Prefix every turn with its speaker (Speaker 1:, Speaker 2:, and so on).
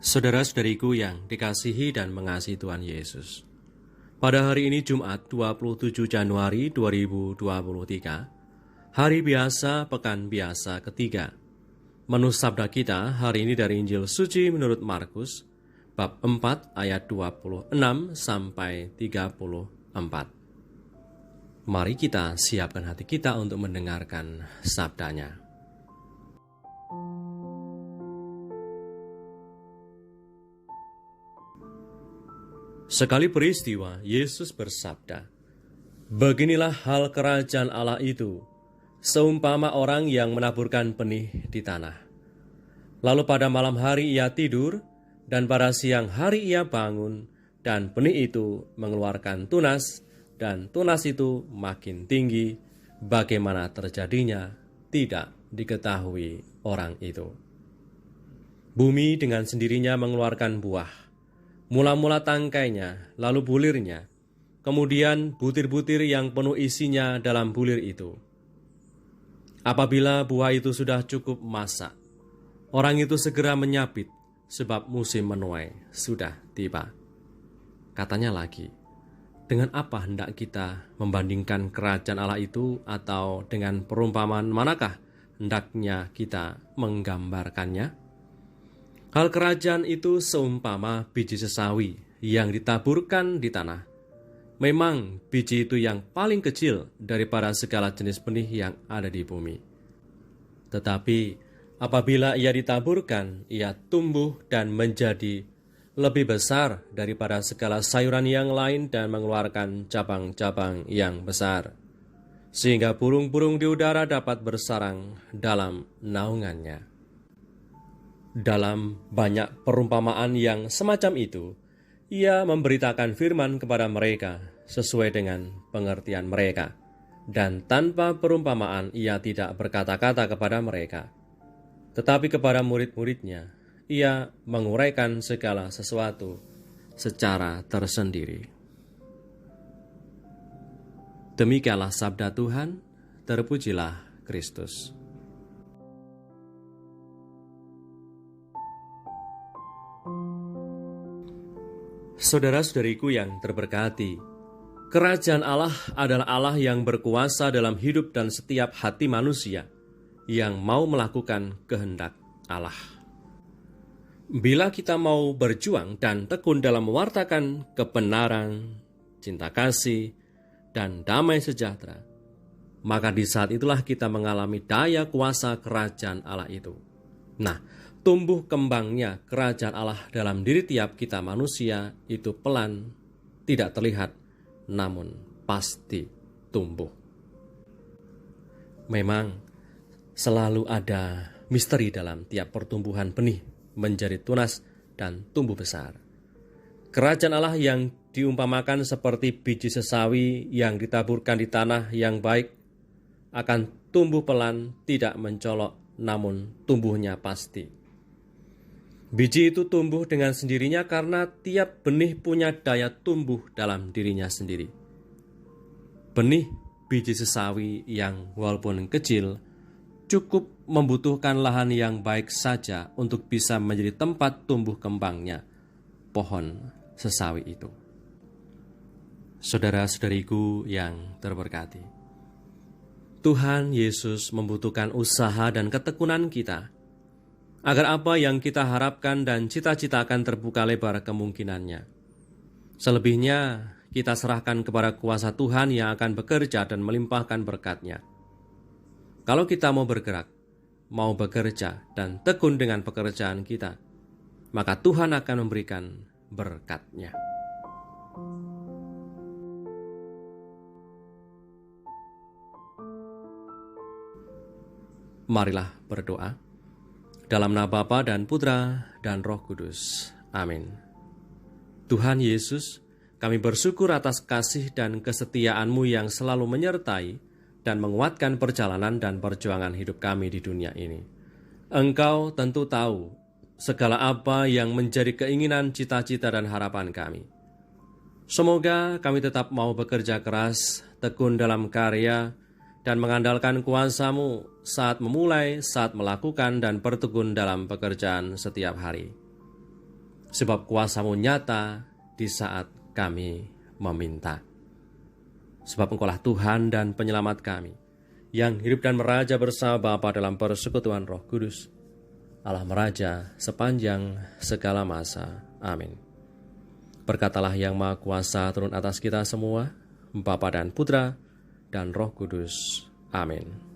Speaker 1: Saudara-saudariku yang dikasihi dan mengasihi Tuhan Yesus. Pada hari ini Jumat 27 Januari 2023, hari biasa pekan biasa ketiga. Menu sabda kita hari ini dari Injil Suci menurut Markus, bab 4 ayat 26 sampai 34. Mari kita siapkan hati kita untuk mendengarkan sabdanya. Sekali peristiwa, Yesus bersabda, "Beginilah hal kerajaan Allah itu, seumpama orang yang menaburkan benih di tanah. Lalu pada malam hari ia tidur, dan pada siang hari ia bangun, dan benih itu mengeluarkan tunas, dan tunas itu makin tinggi. Bagaimana terjadinya, tidak diketahui orang itu. Bumi dengan sendirinya mengeluarkan buah. Mula-mula tangkainya, lalu bulirnya, kemudian butir-butir yang penuh isinya dalam bulir itu. Apabila buah itu sudah cukup masak, orang itu segera menyabit, sebab musim menuai sudah tiba." Katanya lagi, dengan apa hendak kita membandingkan kerajaan Allah itu, atau dengan perumpamaan manakah hendaknya kita menggambarkannya? Hal kerajaan itu seumpama biji sesawi yang ditaburkan di tanah. Memang biji itu yang paling kecil daripada segala jenis benih yang ada di bumi. Tetapi apabila ia ditaburkan, ia tumbuh dan menjadi lebih besar daripada segala sayuran yang lain dan mengeluarkan cabang-cabang yang besar, sehingga burung-burung di udara dapat bersarang dalam naungannya. Dalam banyak perumpamaan yang semacam itu, ia memberitakan firman kepada mereka sesuai dengan pengertian mereka, dan tanpa perumpamaan ia tidak berkata-kata kepada mereka. Tetapi kepada murid-muridnya, ia menguraikan segala sesuatu secara tersendiri. Demikianlah sabda Tuhan, terpujilah Kristus. Saudara-saudariku yang terberkati, kerajaan Allah adalah Allah yang berkuasa dalam hidup dan setiap hati manusia yang mau melakukan kehendak Allah. Bila kita mau berjuang dan tekun dalam mewartakan kebenaran, cinta kasih, dan damai sejahtera, maka di saat itulah kita mengalami daya kuasa kerajaan Allah itu. Nah, tumbuh kembangnya kerajaan Allah dalam diri tiap kita manusia itu pelan, tidak terlihat, namun pasti tumbuh. Memang selalu ada misteri dalam tiap pertumbuhan benih menjadi tunas dan tumbuh besar. Kerajaan Allah yang diumpamakan seperti biji sesawi yang ditaburkan di tanah yang baik akan tumbuh pelan, tidak mencolok, namun tumbuhnya pasti. Biji itu tumbuh dengan sendirinya karena tiap benih punya daya tumbuh dalam dirinya sendiri. Benih biji sesawi yang walaupun kecil, cukup membutuhkan lahan yang baik saja untuk bisa menjadi tempat tumbuh kembangnya pohon sesawi itu. Saudara-saudariku yang terberkati, Tuhan Yesus membutuhkan usaha dan ketekunan kita, agar apa yang kita harapkan dan cita-citakan terbuka lebar kemungkinannya. Selebihnya kita serahkan kepada kuasa Tuhan yang akan bekerja dan melimpahkan berkat-Nya. Kalau kita mau bergerak, mau bekerja dan tekun dengan pekerjaan kita, maka Tuhan akan memberikan berkat-Nya. Marilah berdoa. Dalam nama Bapa dan Putra dan Roh Kudus. Amin. Tuhan Yesus, kami bersyukur atas kasih dan kesetiaan-Mu yang selalu menyertai dan menguatkan perjalanan dan perjuangan hidup kami di dunia ini. Engkau tentu tahu segala apa yang menjadi keinginan, cita-cita, dan harapan kami. Semoga kami tetap mau bekerja keras, tekun dalam karya, dan mengandalkan kuasa-Mu saat memulai, saat melakukan, dan bertekun dalam pekerjaan setiap hari. sebab kuasa-Mu nyata di saat kami meminta. Sebab Engkaulah Tuhan dan Penyelamat kami, yang hidup dan meraja bersama Bapa dalam persekutuan Roh Kudus, Allah meraja sepanjang segala masa. Amin. Berkatalah Yang Maha Kuasa turun atas kita semua, Bapa dan Putra dan Roh Kudus. Amin.